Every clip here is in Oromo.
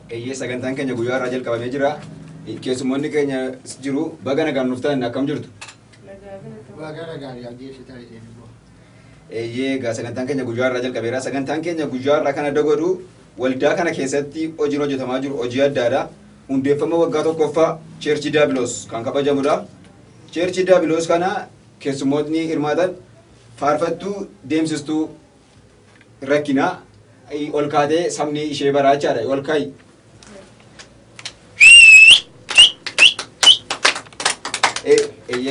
sagantaan keenya guyyaa irraa jalqabamee jira. Keessummoonni keenya jiru baga nagaan nuuf ta'an akkam jirtu? Baga nagaan yaaddeessi taa'ee sagantaan keenya guyyaa irraa jalqabeera. Sagantaan keenya guyyaa irraa kana dagodhu waldaa kana keessatti hojiin hojjetamaa jiru hojii addaadha. Hundeeffama waggaa tokkoffaa Cheerchi Daabiloos kan kabajamudha. Cheerchi Daabiloos kana keessummoonni hirmaatan faarfattuu deemsistuu rakkinaa ol kaatee sabni ishee baraachaadha. Ol kaa'i.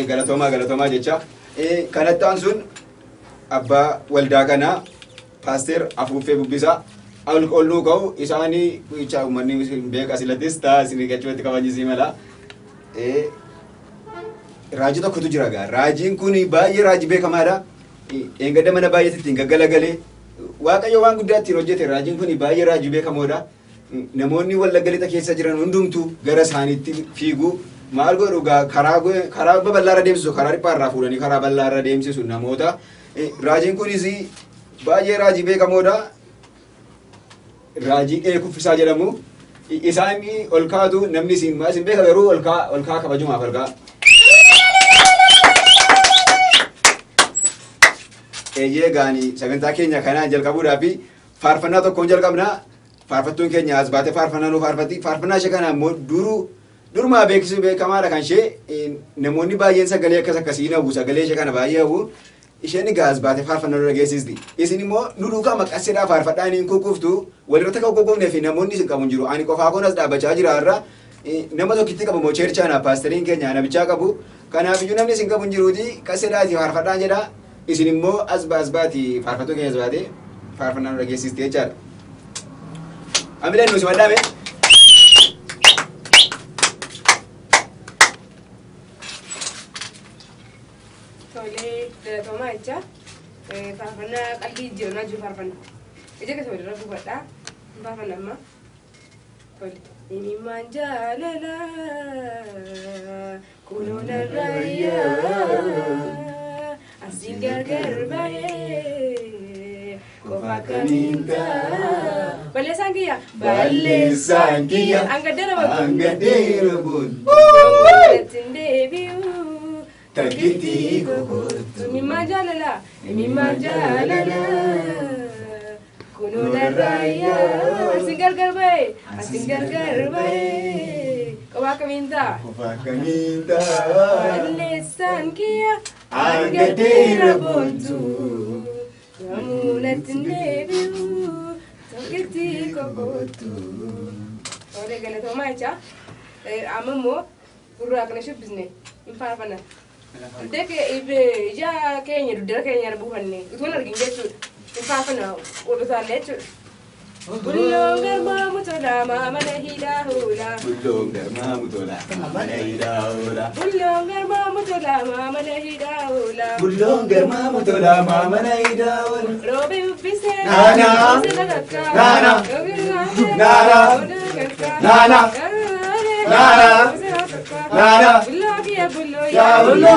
Galatoomaa jecha. Kanatti aansuun abbaa waldaa kanaa paaster Afuuffee Bubbisaa olluu ka'u isaanii uummanni beekaa silattis ta'a isin gachumatti kabajisii mala. Raajii tokkotu jira gaa. Raajiin kun baay'ee raajii beekamaadha. Eeggadda mana baay'eetti ittiin gaggalagalee Waaqayyo waan guddaa ittiin hojjete. Raajiin kun baay'ee raajii beekamoodha. Namoonni Wallagga Lixa keessa jiran hundumtuu gara isaaniitti fiigu. Maal godhu karaa bal'aarra deemsisu karaa dhiphaarraa fuudhanii karaa bal'aarra deemsisu namoota. Raajiin kunis baay'ee raajii beekamoodha. Raajii Kuffisaa jedhamu. Isaan ol kaatu namni isin beeka garuu ol kaa kabajumaaf ol kaa. Gaani sagantaa keenya kanaan jalqabuudhaaf faarfannaa tokkoon jalqabna. Faarfattuun keenya as baatee faarfannaa nu faarfatti. Faarfannaa ishee kana immoo durumaa beeksisuu beekamaadha kan ishee namoonni baay'een sagalee akkasii hawwu sagalee ishee kana baay'ee hawwu. Isheen egaa as baatee faarfannaa nu dhageessisti. Isin immoo nu duukaa maqaseedhaa faarfadhaan hin kukkuftu walirratti kan kukkufnee fi namoonni isin qabu hin jiru. Ani qofaa kun as dhaabbachaa jira irra nama tokkitti qabu moo cheerchaanaaf paasteriin keenya nabichaa qabu. Kanaaf iyyuu namni isin qabu hin jiruuti qaseedhaati faarfadhaan jedha. Isin immoo as baati faarfattuu keenya as baatee faarfannaa nu dhageessisti jechaadha. Amileen nuti maddaame. Galatoomaa jecha faarfannaa qalbii jiru jiru faarfannaa ija keessa walirra buufadha faarfannaa amma himimmaan jaalala kunoo narraayyaa asiin gargar bahee qofa akkamiin ta'a balleessaan kiyya angaddeera boon ittiin deebi'u. Takiti kokotu mimma jalala kuno naraya asin gargar bae koba kaminta lesan kia angadera bontu namunatin debiu takiti kokotu ore galatoma acha amamo pura kana shubizne imparfana Dek ija kenya dudara kenya buhanne utun argin jechuudha. Faafana odusaale jechuudha. Bullongar maamutola maamana hidhaa hoola. Bullongar maamutola maamana hidhaa hoola. Bullongar maamutola maamana hidhaa hoola. Bullongar maamutola maamana hidhaa hoola. Roobi uffisee. Naana. Naana. Naana. Naana. Naana. Naana. Ya bullo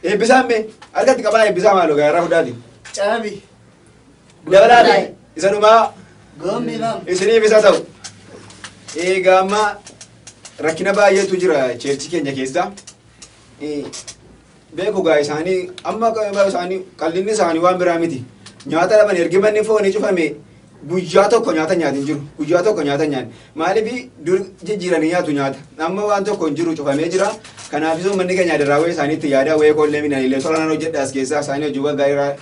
Ebisambe, argati kabana ebisama lo gara hudadi. Chabi. Dabalade, isanuma Gombi lam. isini ebisa ta'u. Gama rakkina baay'eetu jira cheerchi keenya keessa. Beeku gaa isaanii amma isaanii qallinni isaanii waan biraa miti. Nyaata dhaban ergi manni foonii cufame guyyaa tokko nyaata nyaatin jiru. Guyyaa tokko nyaata nyaani. Maaliif dur jijjiiranii nyaatu nyaata. Amma waan tokko hin jiru cufamee jira. Kanaaf iso manni keenya dirraawee isaaniitti yaada wayii koollee minaniilee tolaan hojjedhaas keessaa isaanii hojii waggaa irraa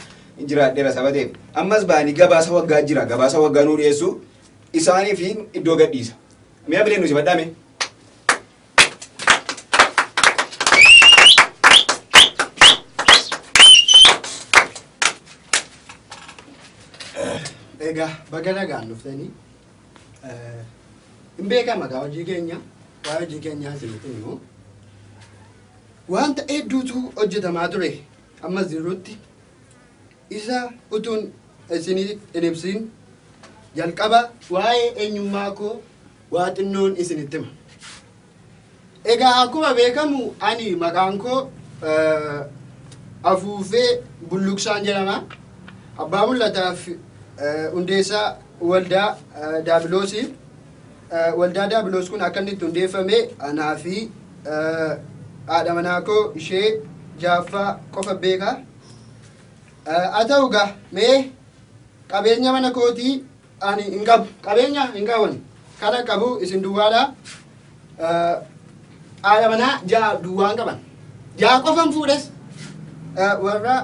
jiraadheera sabateef. Ammas baanii gabaasa waggaa jira. Gabaasa waggaa nuu dhiyeessu isaanii fi iddoo gadhiisa. Mi'a bileen nuti badhaame. Egaa baga nagaan dhuftanii hin beekama gaa hojii keenya waa'ee hojii keenyaa isinitti himu. Wanta hedduutu hojjetamaa ture ammas jirutti isa utuun isinii hin ibsin jalqaba waa'ee eenyummaa koo waa xinnoon isinitti hima. Egaa akkuma beekamu ani maqaan koo Afuufee Bulluqsaan jedhama. Abbaa mul'ataaf hundeessaa waldaa Daabiloosii. Waldaa Daabiloos kun akka inni itti hundeeffame anaa fi haadha manaa koo ishee Jaaffaa qofa beeka. Haa ta'u egaa mee qabeenya mana kootii ani hin qabu. Qabeenya hin qaban. Kana qabu isin duwwaadha. Haadha manaa 6 duwwaan qaban. 6 qofan fuudhes. Warra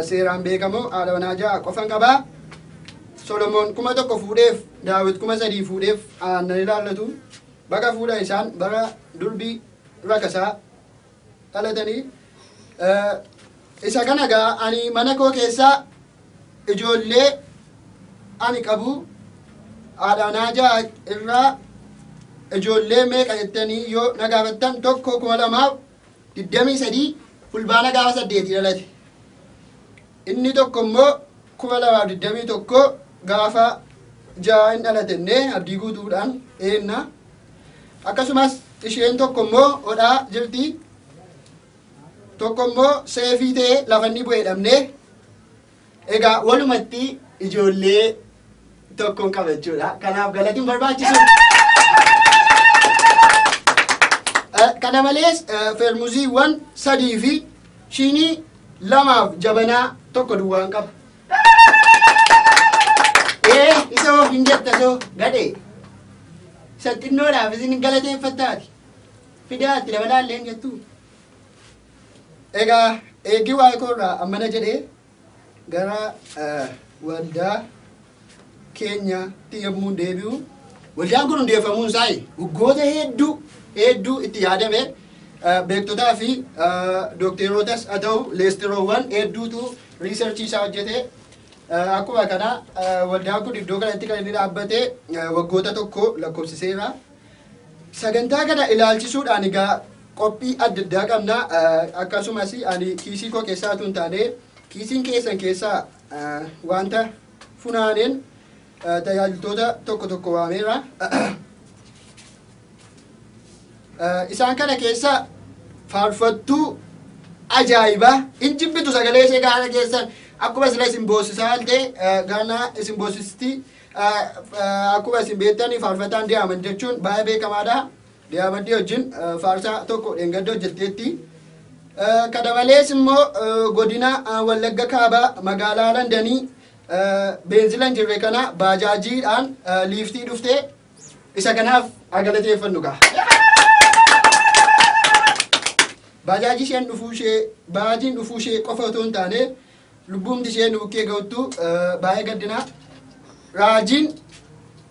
seeraan beekamoo haadha manaa 6 qofan qabaa. Solomoon 1,000 fuudheef Daawit 3,000 fuudheef aannan ilaallatu. Bakka fuudha isaan bara durbii rakasaa dhalatanii. Isa kana egaa ani mana koo keessaa ijoollee ani qabu haadha manaa 6 irraa ijoollee meeqa jettanii yoo na gaafattan 1,223 fulbaana gaafa 8 dhalate. Inni tokko immoo 2021 gaafa 6 hin dhalatenne abdii guutuudhaan eenna. Akkasumas isheen tokko immoo hodhaa jirti. Tokko immoo seefii ta'ee lafa inni bu'ee dhabne. Egaa walumatti ijoollee tokkoon qaba jechuudha. Kanaaf galatiin barbaachisu. Kana malees feermuziiwwan 3 fi shinii 2 jabanaa tokko duwwaan qaba. Isa of hin jetta soo gadhee. Isa xinnoodhaaf isin galateeffattaati. Fidaatti dabalaallee hin jettu. Egaa eegii waa'ee koorraa ammana jedhee gara waldaa keenyaatti yommuu deebi'u. Waldaan kun hundeeffamuun isaa waggoota hedduu itti yaadame beektotaa fi dookterotas haa ta'u leestiroowwan hedduutu riisarchii isaa hojjete. Akkuma kana waldaan kun iddoo kanatti kan inni dhaabbate waggoota tokko lakkoofsiseera. Sagantaa kana ilaalchisuudhaan egaa qophii adda addaa qabna. Akkasumas ani kiisii koo keessaa tun taane kiisiin keessan keessaa wanta funaaneen tajaajiltoota tokko waameera. Isaan kana keessa faarfattuu ajaa'ibaa hin jibbitu sagalee ishee gaara keessan akkuma sila isin boosisaa ta'e gaana isin boosisti akkuma isin beektanii faarfataan Diyaamand jechuun baay'ee beekamaadha. Diyaamandii wajjin faarsaa tokko dheengadda hojjetteetti. Kana malees immoo godina Wallagga Kaabaa magaalaa Londanii beenzila hin jirre kana baajaajiidhaan liiftii dhuftee isa kanaaf galateeffannu ga'a. Baajaajii isheen baajiin dhufuu ishee qofa otoo hin taane lubbuumti ishee nuukkee ga'uttu baay'ee gaddina. Raajiin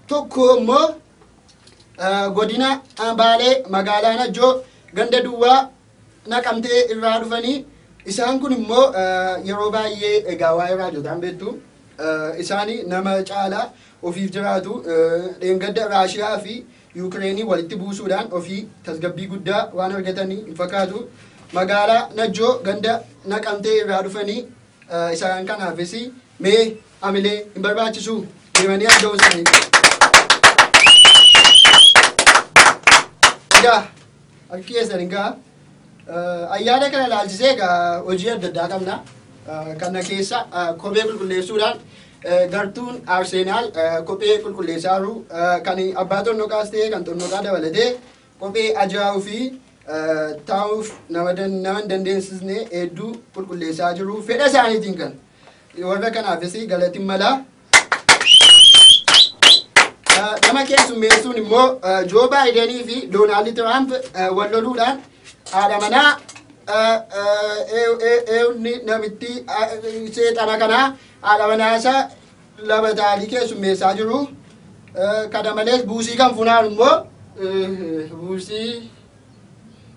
tokko immoo godina Baalee magaalaa Najjoo ganda duwwaa Naqamtee irraa dhufanii isaan kun immoo yeroo baay'ee egaa waa'ee raajotaan beektu. Isaanii nama caalaa ofiif jiraatu dheengadda Raashiyaa fi Yuukireenii walitti buusuudhaan ofii tasgabbii guddaa waan argatanii hin fakkaatu. Magaalaa Najjoo ganda Naqamtee irraa dhufanii isaan kanaafis mee amilee hin barbaachisu deemanii argamu isaanii. Egaa harki keessan egaa ayyaana kana ilaalchisee egaa hojii adda addaa qabna. Kana keessa kophee qulqulleessuudhaan gartuun Arseenaal kophee qulqulleessaa jiru. Kan abbaa xonnoqaas ta'e kan xonnoqaa dabalatee kophee ajaa'uu fi taa'uuf nama hin dandeessisne hedduu qulqulleessaa jiru. Fedha isaaniitiin kan warra kanaafis galatiin mala. Nama keessummeessuun immoo Joo Baayidenii fi Doonaald Tiraamp wal loluudhaan haadha manaa namitti seexana kanaa haadha manaa isa labataalii keessummeessaa jiru. Kana malees buusii kan funaan immoo buusii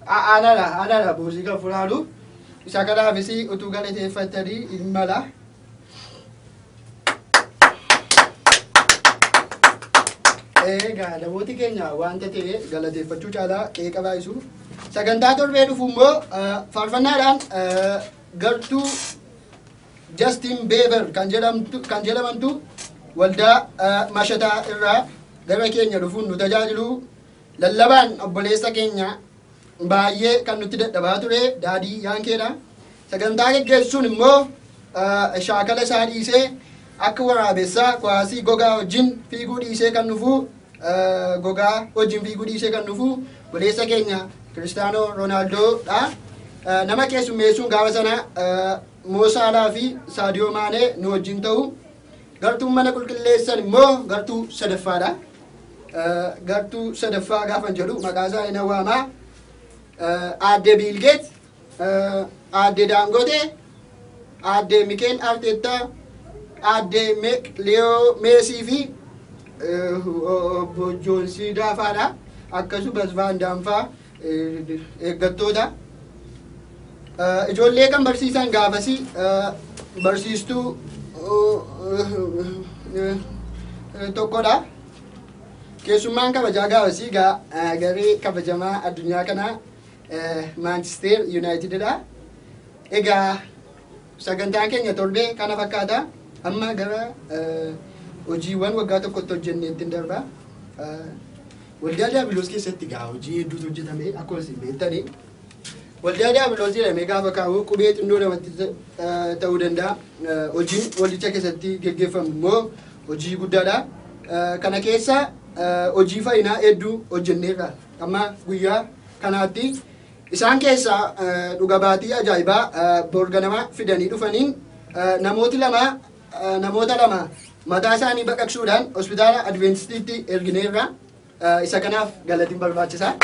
aanadha buusii kan funaanu. Isa kanaafis utuu galateeffatanii hin mala. Egaa namooti keenya wanta ta'e galateeffachuu caalaa qeeqa baay'isu. Sagantaa torbee dhufu immoo faarfannaadhaan gartuu Justin Bieber kan jedhamantu waldaa mashataa irraa gara keenya dhufuun nu tajaajilu. Lallabaan obboleessa keenya baay'ee kan nutti dadhabaa ture daadii yaankeedha. Sagantaa geggeessuun immoo shaakala isaa dhiisee akka waraabessaa kuwaasii gogaa wajjin fiiguu dhiisee kan dhufu gogaa wajjin fiiguu dhiisee kan dhufu obboleessa keenya Cristiano Ronaldoodha. Nama keessummeessuun gaafa sana Mo Salah fi Sadio Mane nu wajjin ta'u. Gartuu mana qulqulleessan immoo gartuu sadaffaadha. Gartuu sadaffaa gaafan jedhu maqaa isaa hin waamaa. Aadde Bill Gates, Aadde Dangote, Aadde Mikel Arteta, Aadde Leo Messi fi obbo Joonsii Daafaadha. Akkasumas Van Daanfaa eeggattoota. Ijoollee kan barsiisan gaafasi barsiistuu tokkodha. Keessummaan kabajaa gaafasi garee kabajamaa addunyaa kanaa Manchester Unitedidha. Egaa sagantaan keenya torbee kana fakkaata. Amma gara hojiiwwan waggaa tokkotti hojjenneetti darba. Waldaa Diiyaabiloos keessatti hojii hedduutu hojjetame akkuma isin beektanii. Waldaa Diiyaabiloos jedhamee gaafa kaa'u qubee xindoo namatti ta'uu danda'a. Hojiin waldicha keessatti geggeeffamu immoo hojii guddaadha. Kana keessa hojii fayyinaa hedduu hojjenneerra. Amma guyyaa kanaatti isaan keessaa dhuga baatii ajaa'ibaa borganama fidanii dhufaniin namoota lama mataa isaanii baqaqsuudhaan hospitaala Adventistiitti ergineerra. Isa kanaaf galatiin barbaachisaa.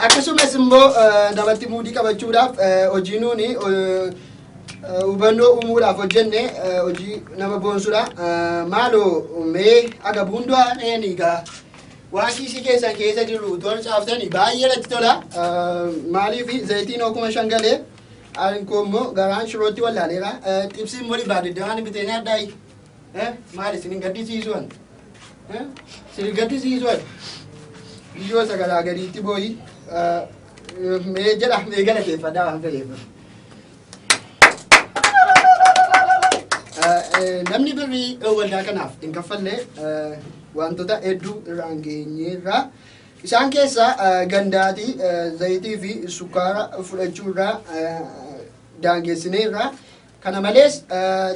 Akkasumas immoo namatti muudii qabachuudhaaf hojii nuuni hubannoo uumuudhaaf hojjenne hojii nama boonsudha. Maaloo mee agabuundu'a eenigaa waan kiisii keessan keessa jiru tola caaftanii baay'ee natti tola. Maaliif zayitiin okuma shangalee ankoo immoo garaan shirootti wallaaleera. Xibsiin immoo dhibaadidda waan biteen addaayi. Maali isin gaddisiisuun? Isin gaddisiisuun? Biyyoo sagaraa gadiitti booyi. Mee jedha mee galateeffadhaa waan fedheef. Namni birrii waldaa kanaaf hin kaffallee wantoota hedduu irraan geenyeerra. Isaan keessaa gandaatii zayitii fi sukkaara fudhachuurraa daangeessineerra. Kana malees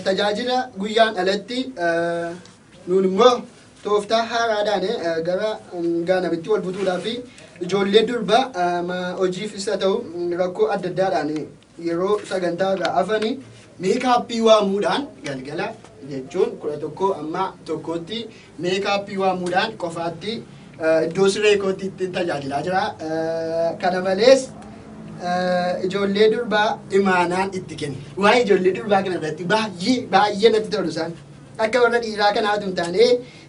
tajaajila guyyaan alatti nuun immoo tooftaa haaraadhaan gara gaanamitti wal butuudhaaf ijoollee durbaa hojiif isa ta'u rakkoo adda addaadhaan yeroo sagantaa irraa hafanii meekaappii waamuudhaan galgala jechuun 11 amma tokkotti meekaappii waamuudhaan qofaatti iddoo siree kootti ittiin tajaajilaa jira. Kana malees ijoollee durbaa imaanaan itti kenna. Waa'ee ijoollee durbaa kana irratti baay'ee natti tolu isaan. Akka warra dhiiraa kanaatu hin taane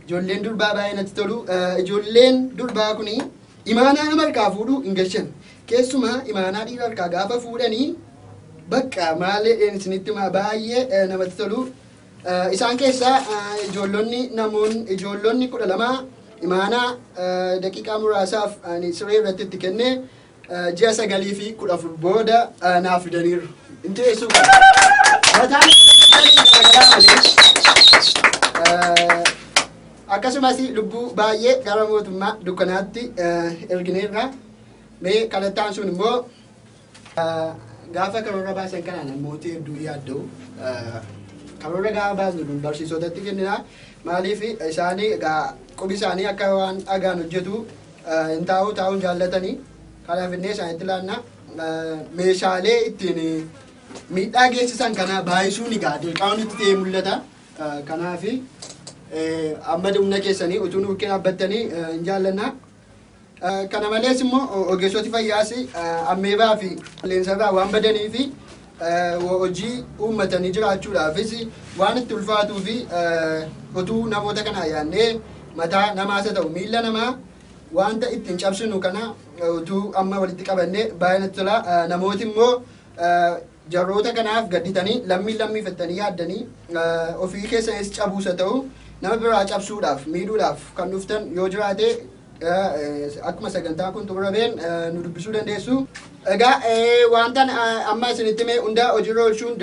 ijoolleen durbaa baay'ee natti tolu. Ijoolleen durbaa kuni imaanaa nama harkaa fuudhuu hin gashan. Keessumaa imaanaa dhiira harkaa gaafa fuudhanii bakka maalee isinitti baay'ee namatti tolu. Isaan keessaa ijoollonni 12 imaanaa daqiiqaa muraasaaf siree irratti itti kennee ji'a 9 fi 14 booda naaf fidaniiru. Inni teessuu qaba. Mataan akkasumas lubbuu baay'ee gara mootummaa dukkanaatti ergineerra. Mee kadhattaan sun immoo gaafa karoora baasan kanaan namooti hedduu yaadda'u. Karoora gaafa baasnu barsiisotatti kennina. Maaliif isaanii qubi isaanii akka waan dhagaan hojjetu hin taa'uun jaallatanii. Kanaaf innee isaanitti ilaanna. Meeshaalee ittiin miidhaa geessisan kana baay'isuun dirqama nutti ta'ee mul'ata. Kanaaf amma humna keessanii utuu nuukkee dhaabbattanii hin jaallanna. Kana malees immoo ogeessoti fayyaas ammeebaa fi qilleensarraa waan badanii fi hojii uummatanii jiraachuudhaafis waan itti ulfaatuu fi utuu namoota kanaa yaadnee mataa namaas haa ta'u miilla namaa wanta ittiin cabsinu kana utuu amma walitti qabannee baay'ee natti tola. Namooti immoo jarroota kanaaf gadditanii lammii fattanii yaaddanii ofii keessanis cabuusa ta'u nama biraa cabsuudhaaf miidhuudhaaf kan dhuftan yoo jiraate akkuma sagantaa kun xumurameen nu dubbisuu dandeessu. Egaa wantan amma isinitti mee hundaa hojiirra oolchuun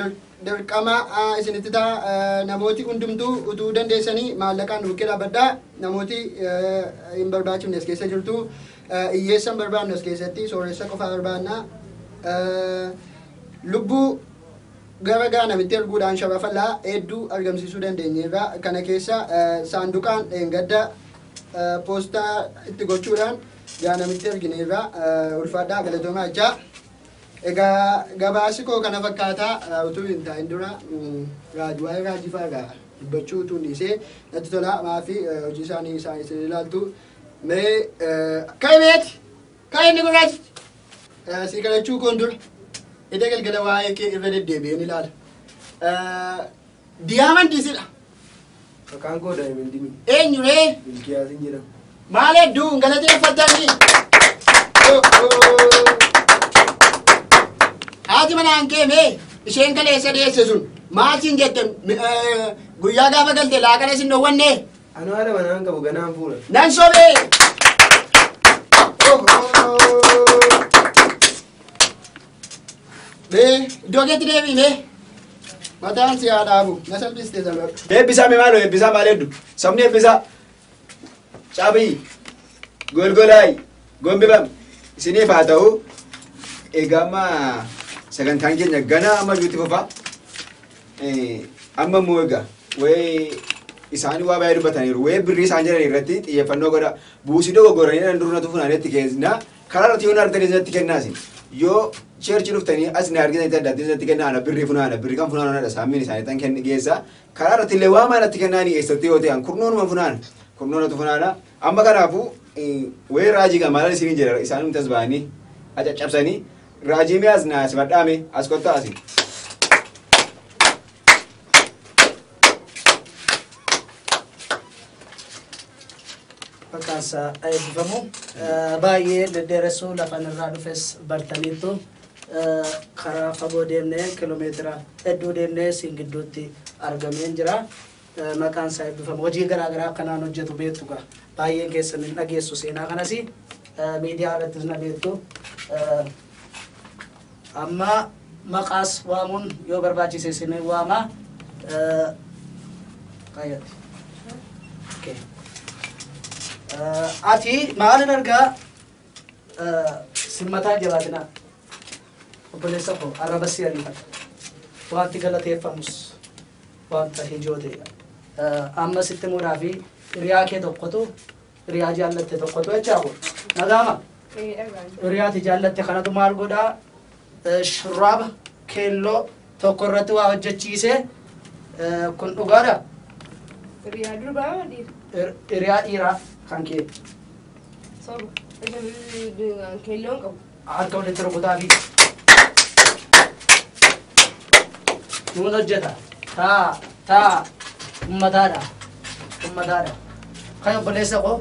dirqama isinitti ta'a. Namooti hundumtuu utuu dandeessanii maallaqaan bukkee dhaabbadhaa. Namooti hin barbaachifne as keessa jirtu hiyyeessa hin barbaanne as keessatti sooressa qofaa barbaanna. Lubbuu gara namitti erguudhaan sharafallaa hedduu argamsiisuu dandeenyeerra. Kana keessa saanduqaan gadda poostaa itti gochuudhaan namitti ergineerra. Ulfaadhaa galatoomaa jechaa. Egaa gabaasi koo kana fakkaataa utuu hin taa'in dura waa'ee raajii fa'aa dubbachuu utuu hin dhiisee natti tola. Maafi hojii isaanii isin ilaaltu mee ka'emeeti ka'inni gurraachi si kadhachuu koon dura ida galgala waa'ee kee irra deddeebi'een ilaala. Diyaamandiisidha. Maqaan koo Daayimandii. Eenyuree? Bilkiyaasin jedhama. Maal hedduu galateeffatanii? Haati manaan keemee isheen kaleessa deesse sun maasiin jettan guyyaa gaafa galte laaqana isin dhowwanne? Anoo haadha manaan qabu ganaan fuudha. Nan sobee! Iddoo keetti deebi'ee mataan si haa dhaabu na salphiste salphadhu. Eebbisaa mee maaloo eebbisaa maal heddu sabni eebbisaa caabii golgolaay gombibam isiniif haa ta'u. Egaa amma sagantaan keenya gana amma juutti fufaa amma immoo egaa wayii isaanii waa baay'ee dubbataniiru wayii birrii isaan jedhan irratti xiyyeeffannoo godha buusii dogoggoranii dhan durunatu funaanatti keessaa karaa irratti yoo argitanii isatti kennaasi yoo cheerchi dhuftanii as na argitanii adda addaa isatti kennaana birrii kan funaanadha saamiin isaanii tan kenni geessa karaa irratti illee waa maalatti kennaanii eessatti yoo ta'an kurnoonatu funaana amma kanaafuu wayii raajii gamaalan isiniin jedha isaan humtas ba'anii acaccabsanii raajii mi'aas na simadhaame as kottaa asi. Maqaansaa eebbifamu baay'ee deddeeressuu lafan irraa dhufes bartaniittu karaa fagoo deemnee kiiloomeetira hedduu deemnee siin gidduutti argameen jira. Maqaansaa eebbifamu hojii garaagaraa akkanaan hojjetu beektu gaa baay'een keessan hin dhageessu seenaa kanas miidiyaa irrattis na beektu. Amma maqaas waamuun yoo barbaachise isin waama. Qayyatti. Okay. Ati maalin argaa simmataa jabaatinaa obboleessa koo arrabasii ariifata wanti galateeffamus wanta hijoo ta'edha. Amma sitti muudhaa fi hiriyaa kee tokkotu hiriyaa jaallatte tokkotu jechaa kun nagaama hiriyaati jaallatte kanatu maal godhaa shurraaba keelloo tokko irratti waa hojjechiise kun dhugaadha. Hiriyaa durbaa wadii. Hiriyaa dhiiraa kan kee. Soba. Keelloon qabu. Harka walitti rukutaa fi nuun hojjeta. Taa ummataadha. Kan obboleessa koo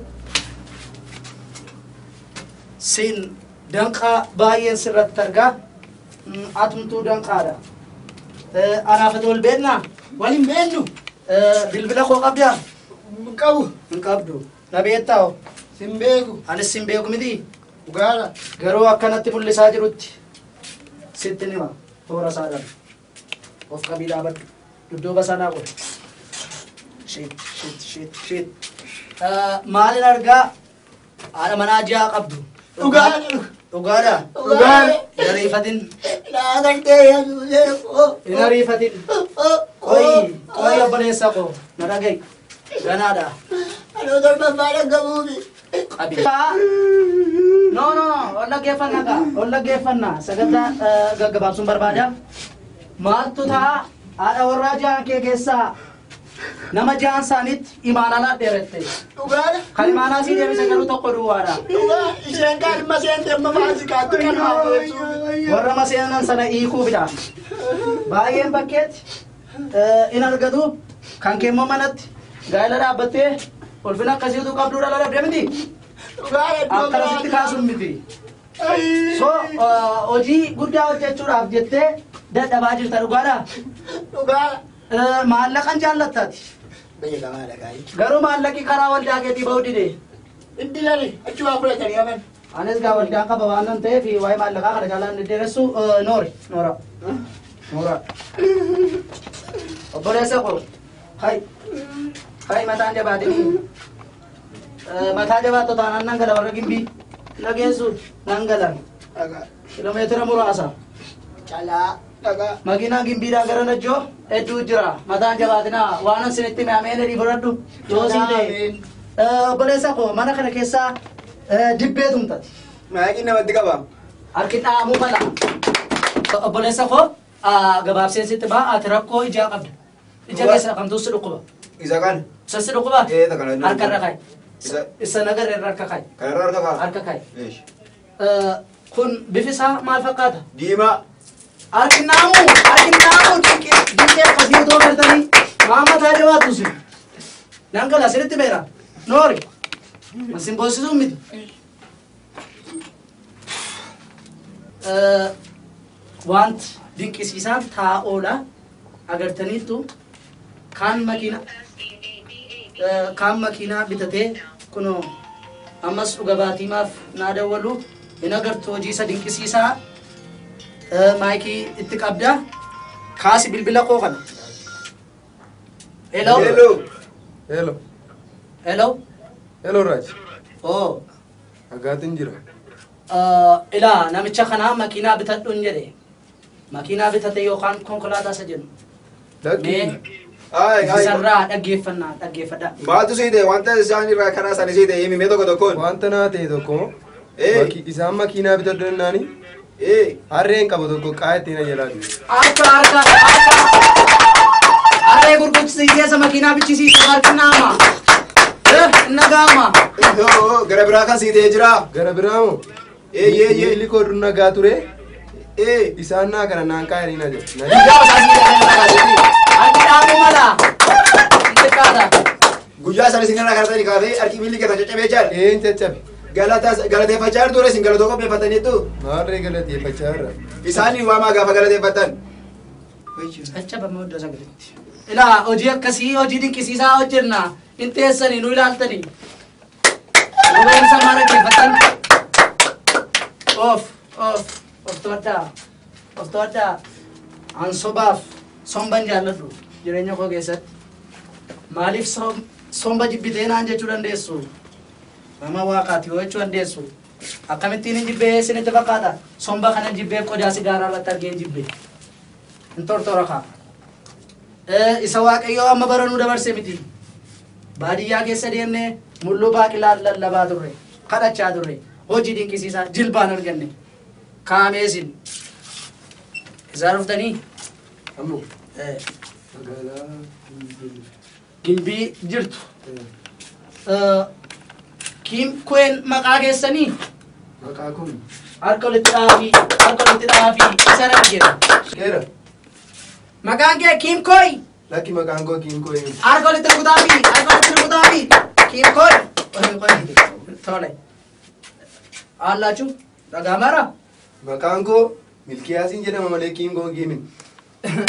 siin danqaa baay'een sirratti argaa. Atumtuu danqaadha. Anaafata wal beeknaa? Waliin beeknu. Bilbila koo qabdaa? Hin qabdu. Na beektaa? Sin beeku. Anis sin beeku miti. Dhugaadha. Garuu akkanatti mul'isaa jirutti sitti nima toora isaadhaan of qabii dhaabadhu dudduuba sanaa godhe. Shit. Maalin argaa haadha manaa ji'aa qabdu. Dhugaadha. Hin ariifatin. Qoyi obboleessa koo na dhaga'i. Ganaadha. Qabi. No, olla geeffannaa sagantaa gaggabaabsuun barbaada. Maaltu ta'a haadha warraa ja'an kee keessaa nama ja'an isaaniitti imaanaa dheerette. Kan imaanaa sii deebise garuu tokko duwwaadha. Isheen kan maseente amma maasikaatti kan haabeessu. Warra maseenan sana hiikuufidha. Baay'een bakkeetti in argatu kan keemmoo manatti gaa'ela dhaabbattee ulfina akkasiitu qabduudha lalabde miti. Akkanasitti kaasuun miti. So hojii guddaa hojjechuudhaaf jettee dadhabaa jirta dhugaadhaa? Dhugaa. Maallaqan jaallattaati. Biyya gamaadha gaa'ii. Garuu maallaqi karaa waldaa keetii bahuu dide. Itti lali achuma fudhatanii haman. Anis gaa waldaan qaba waan nan ta'eef waa'ee maallaqaa kana jaalaan deddeeressu Noora. Obboleessa koo. Hai mataan jabaatanii. Mataa jabaattu taanaan nan gala warra gimbii. Nageessu nan galan. Kilomeetira muraasa. Calaa. Dhagaa. Makiinaan gimbiidhaa gara Najjoo hedduu jira. Mataan jabaatinaa waan an sinitti mi'ameen edii fudhadhu. Yoo siin ta'e. Obboleessa koo mana kana keessaa dibbee tumtati. Maayikiin namatti qaba. Harki dhaamuu mala. Obboleessa koo gabaabseen sitti ba'a ati rakkoo ijaa qabda. Ija keessa kamtuu si dhukkuba. Isa kan. Isa si dhukkuba? Takana. Harka irra kaayi. Isa nagarra irra harka kaayi. Kanarra harka kaa. Harka kaayi. Kun bifi isaa maal fakkaata? Diimaa. Harki naamu dinqee akkasii otoo galtanii maamataa jabaatu si. Nan gala sirritti beera. Noori. Masin boosisuu miti. Wanti dinqisiisaan taa'oodha. Agartaniittu kaan makiinaa bitatee kunoo ammas dhuga baatiimaaf naa dawwalu hin agartu hojii isa dinqisiisaa maayikii itti qabda. Kaasi bilbila koo kana. Hello. Hello Raj. Oh. Agaatiin jira. Ilaa namicha kanaa makiinaa bitadhuun jedhe. Makiinaa bitate yookaan konkolaataa isa jennu. Isarraa dhaggeeffadha. Maaltu siite wanta isaan irraa karaa isaanii siite himimee tokkoon. Wanta naa ta'e tokko isaan makiinaa bitadhu jennaani harreen qabu tokko qaayatti na jalaa jiru. Harka. Harree gurgursiiseessa makiinaa bichisiisu harki naama. Nagaama. Gara biraa kan siitee jira. Gara biraa moo? Miilli koo dur nagaa ture. Isaan naa kana naan qaayanii na jiru. Harki dhaabuu mala. Guyyaa isaanii singanaa karatanii kaatee harki miilli keessa caccabee jira. Caccabe. Galateeffachaa jirtu reesin galatoo qopheeffataniitu. Maarree galateeffachaa jirra. Isaanii waamaa gaafa galateeffatan. Caccabama iddoo sagaleetti. Ilaa hojii akkasii hojii dinqisiisaa hojjenna. Hin teessanii nu ilaaltanii. Rubeensa maara keeffatan. Of to'adhaa. An sobaaf somban jaalladhu jireenya koo keessatti. Maaliif somba jibbitee naan jechuu dandeessu? Nama waaqaati yoo jechuu dandeessu. Akkamittiin hin jibbee isinitti fakkaata? Somba kana jibbee qodaa sigaaraa irratti argee hin jibbee. Hin tortora kaa. Isa waaqayyoo amma baranuu dabarse miti. Baadiyyaa keessa deemnee mulluu baaqilaa lallabaa turre. Kadhachaa turre. Hojii dinqisiisaa jilbaan arganne. Kaameesin. Isaa dhuftanii? Ammoo. Magaalaa Gimbii jirtu. Kween maqaa keessanii? Maqaa kun. Harka walitti dhaafii isa argina. Keera. Maqaan kee Kim Koy. Lakki maqaan koo Kim Koy. Harka walitti rukutaafi. Kim Koy. Tole. Allaachuu dhagaa mara. Maqaan koo Milkiyaasiin jedhama malee Kim Koy Kimin.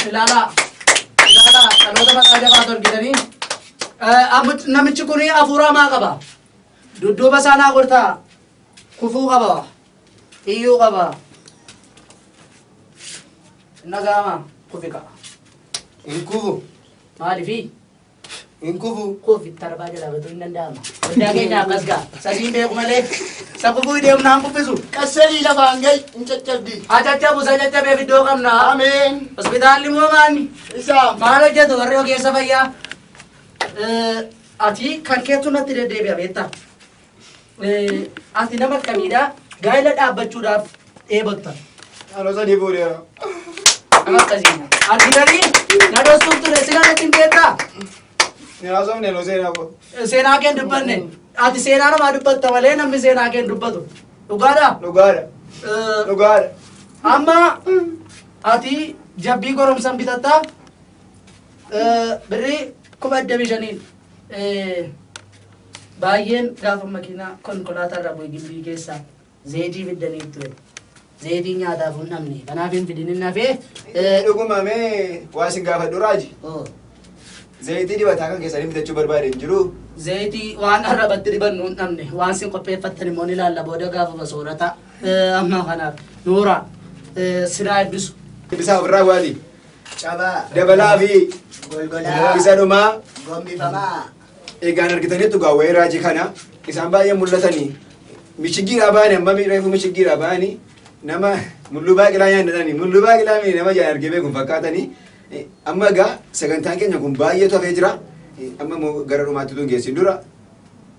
Ilaalaa dhaloota maqaa jabaatu argitanii. Namichi kun hafuura maa qaba? Dudduuba isaanaa gortaa. Kufuu qaba. Iyyuu qaba. Nagaama kufi qaba. Hin kufu. Maaliifi? Hin kufu. Kufi tarbaa jalaa batuu hin danda'ama. Guddaa keenya akkas gaa. Sasiin beeku malee. Sa kufuu deemu naan kuffisu. Qassadii lafaan gahi hin caccabdi. Haa caccabu sa caccabeef iddoo qabna. Ameen. Hospitaalli moo maanni? Isaa. Maal hojjetu warri ogeessa fayyaa? Ati kan keetu natti deddeebi'a beektaa? Ati nama akkamiidha? Gaa'ela dhaabbachuudhaaf dheebotta. Haaloo sadii boodeera. Nama akkasiidha. Argitanii na dhoostuuf ture sila natti hin beektaa? Ni haasofne no seenaa koo. Seenaa kee hin dubbanne. Ati seenaa namaa dubbatta malee namni seenaa kee hin dubbatu. Dhugaadhaa? Dhugaadha. Amma ati jabbii goromsan bitattaa? Birrii 5,500 baay'een gaafa makiinaa konkolaataa irra bu'e gimbii keessaa zeetii fiddanii ture. Zayitii nyaataaf hin dhabne. Kanaaf hin fidin hin hafee. Dhuguma mee waa sin gaafadhu raaji. Zayitii dibataa kan keessanii bitachuu barbaade hin jiru. Zayitii waan arrabatti dibannu hin dhabne. Waan sin qopheeffattan immoo ni ilaalla booda gaafa soorata. Amma kanaaf Nuura siraa eebbisu. Eebbisaa ofirraa waati. Cabaa. Dabalaa fi Golgolaa. isa dhumaa. Gombifamaa. Egaan argitanitti gaa wayii raajii kana isaan baay'ee mul'atanii michigiidhaa baanii amma reefu michigiidhaa baanii nama mulluu baaqilaa nyaannadhanii mulluu baaqilaa nama jaan argee beekun fakkaatanii amma egaa sagantaan keenya kun baay'eetu hafee jira amma immoo gara dhumaatti tun geessin dura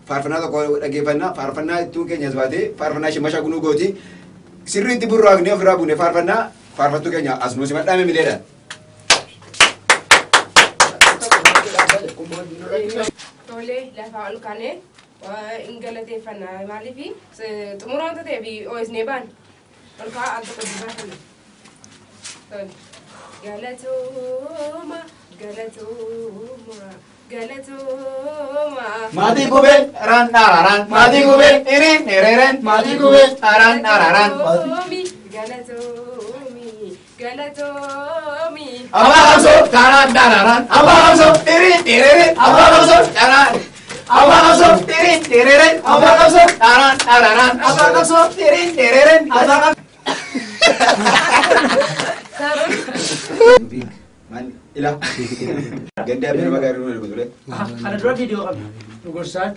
faarfannaa tokko dhaggeeffannaa faarfannaa ittuun keenyas baatee faarfannaa shimasha gunuu gooti sirriitti burraaqnee ofirraa buune faarfannaa faarfattuu keenya as nuusi madhaame mileedha. Tole lafaa ol kaanee hin galateeffannaa maaliifi xumura wanta ta'eef ooyisnee baan ol kaa al tokko dubaafanna. Galatooma galatooma galatooma. Maatii gubee raan dhaararaan maatii gubee hiriin hiriireen maatii gubee raan dhaararaan. Galatoomi galatoomi. Abaabso karaan dhaararaan abaabso hiriin hiriireen abaabso karaan. Abaabso hiriin hiriireen abaabso karaan dhaararaan abaabso hiriin hiriireen abaabso. Ila. Ganda abin magari nuna kusure. Kana dura viidiyoo qabna. Gurgursaa